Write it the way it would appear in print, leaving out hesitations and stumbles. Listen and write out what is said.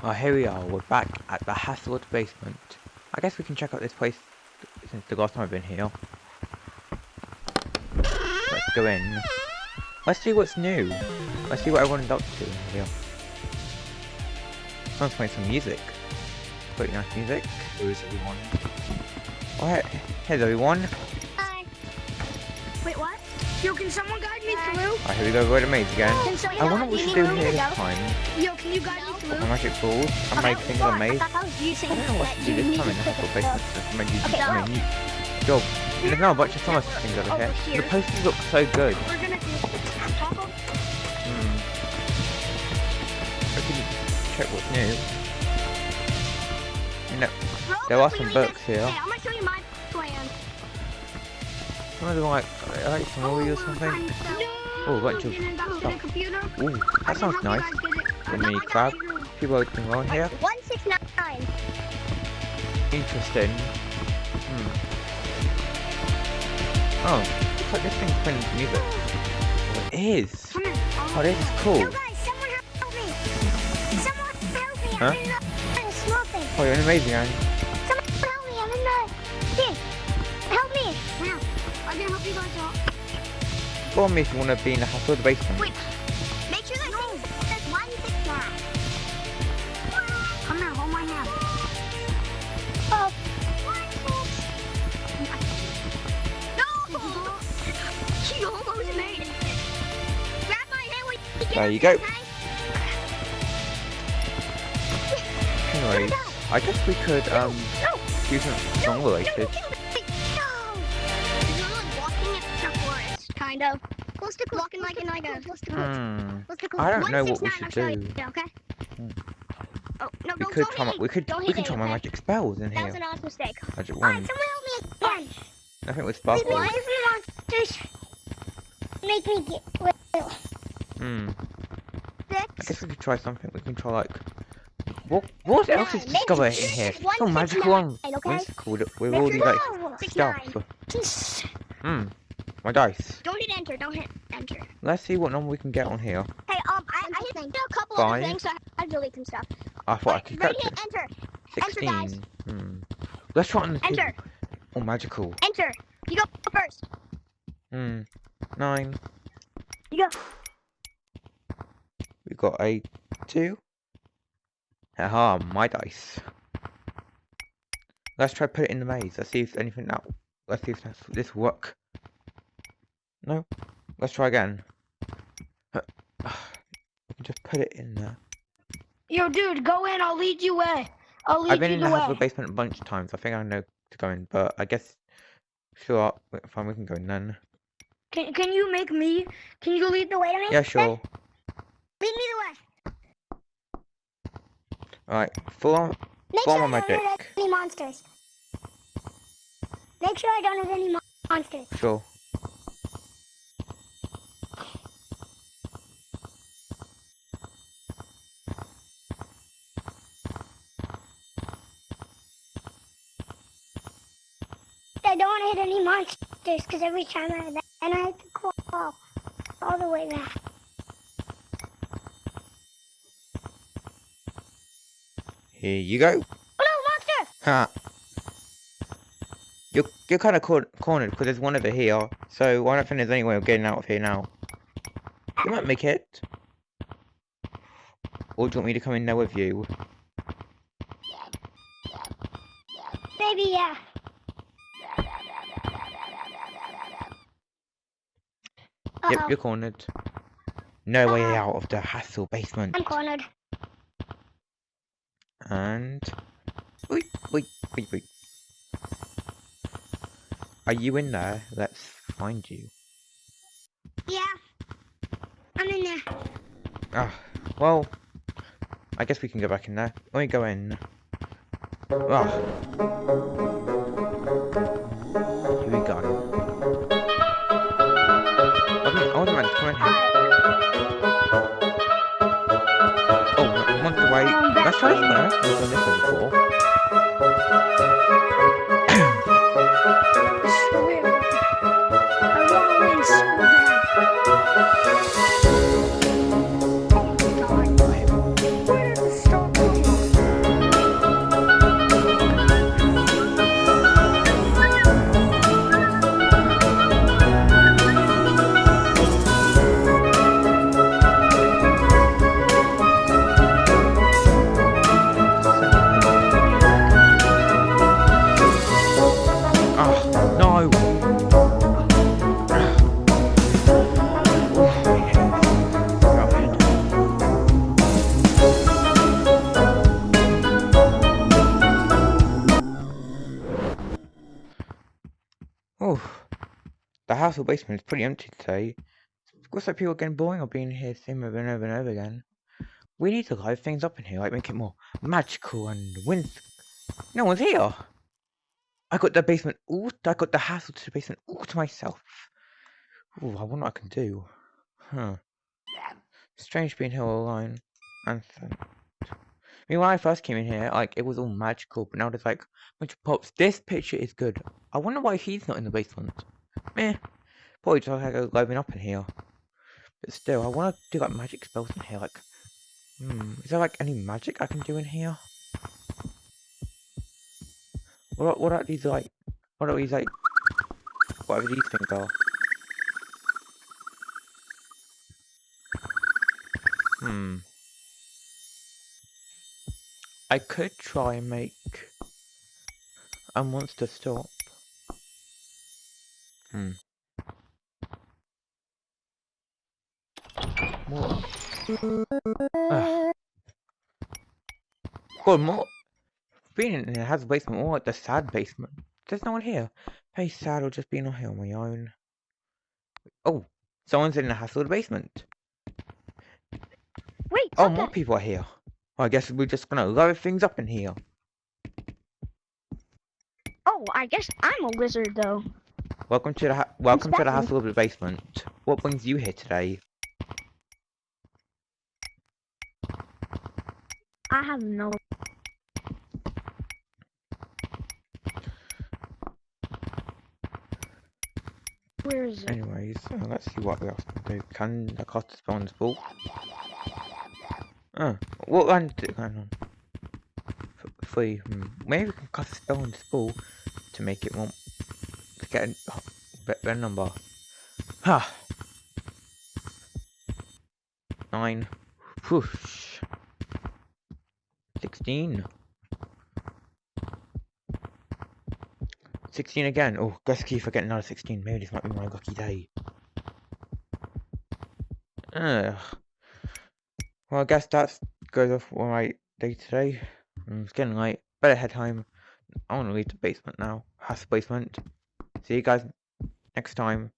Oh, here we are. We're back at the Hasselwood basement. I guess we can check out this place since the last time I've been here. Let's go in. Let's see what's new. Let's see what everyone's up to here. Someone's playing some music. Pretty nice music. Who is everyone? Alright, here's everyone. Hi. Wait, what? Yo, can someone guide me through? Alright, here we go, we're the maze again. I wonder what we should do here this time. Yo, can you guide me through? My magic balls. I'm making things on maze. I don't know what to do this time in the Hasselwood basement. So maybe use my new job. There's now a bunch of summer things over here. The posters look so good. We're gonna do I can check what's new. No, there are some books here. Hey, I'm gonna show you my plan. Some of them like some movie or something. Oh, a bunch of stuff. Ooh, that sounds nice. Let me grab. People opening on here. 169. Interesting. Oh, looks like this thing's playing music. Oh, it is. Oh, this is cool. Yo guys, someone help me! Someone help me! Huh? I'm in the small thing. Oh, you're amazing, man. Someone help me! I'm in the thing. Help me! Now, I'm gonna help you guys out. Go on me if you want to be in the Hasselwood basement. Wait, make sure that thing says 169. Come here, hold my hand. Oh. No! She almost made it. Grab my hand when you get There you go. okay? Anyways, I guess we could do something song related. No! You're like walking in the forest, kind of. Walking like in a... I don't know what we should do. Okay? Oh, no, We don't could hit try. me. We could Don't hit try me, my okay? magic spells in That was here. an honest mistake. Magic Alright, wand. someone help me again. Nothing with Why sparkles. is the monsters make me get I six? guess we could try something. We can try like. What else is Nine. discovered in Make here? it one Some six magical nine, ones. okay? What's it called? With Make all it these like no. stuff. My dice. Don't hit enter. Don't hit enter. Let's see what number we can get on here. Hey, I hit a couple Five. of things, so I had to delete some stuff. I thought I could Ready, get hit to enter. 16. Let's try on the Enter. table. Oh, magical. Enter. You go first. 9. You go. We got a 2. Haha, my dice. Let's try put it in the maze. Let's see if anything now. Let's see if this will work. No. Let's try again. We can just put it in there. Yo, dude, go in. I'll lead you away. I've been in the Hasselwood basement a bunch of times. I think I know to go in, but I guess sure. Fine, we can go in then. Can you make me? Can you lead the way to me? Yeah, sure. Lead me the way. Alright, full on Make my sure I don't magic. hit any monsters. Make sure I don't hit any monsters. Sure. I don't want to hit any monsters because every time I hit that, and I have to crawl all the way back. Here you go. Oh no, monster! Ha. You're kind of cornered because there's one over here. So I don't think there's any way of getting out of here now. You might make it. Or do you want me to come in there with you? Maybe, yeah. Yep, Uh-oh. you're cornered. No way out of the Hassel basement. I'm cornered. And wait. Are you in there? Let's find you. Yeah. I'm in there. Ah, well, I guess we can go back in there. Let me go in. Ah. Here we go. I wasn't meant to come in here. Oh, monster wait. Let's try this one. I've never done this one before. Where did it start from? house or basement is pretty empty today. Looks like people are getting boring of being here same over and over and over again. We need to liven things up in here, like make it more magical and no one's here. I got the house to the basement all to myself. Ooh, I wonder what I can do. Huh. Strange being here all alone. And I mean, when I first came in here, like, it was all magical, but now there's like a bunch of pops. This picture is good. I wonder why he's not in the basement. Meh. Probably just like go liven up in here. But still, I want to do like magic spells in here. Like, is there like any magic I can do in here? What are these like? What are these like? Whatever these things are. I could try and make a monster stop. More. God, more. Being in here has a basement, more like the sad basement. There's no one here. Very sad or just being on here on my own. Oh, someone's in the house or the basement. Wait, Oh, stop more that. people are here. Well, I guess we're just gonna liven things up in here. Oh, I guess I'm a wizard though. Welcome to the house or the basement. What brings you here today? I have no. Where is it? Anyways, let's see what else can do. Can I cast a spell on this ball? What one? Hang on. Three. Maybe we can cast a spell on this ball to make it more. To get a better number. Ha! 9. Whoosh. 16. 16 again. Oh, guess keep forgetting another 16. Maybe this might be my lucky day. Ugh. Well, I guess that goes off for my day today. It's getting late. Better head home. I want to leave the basement now. House basement. See you guys next time.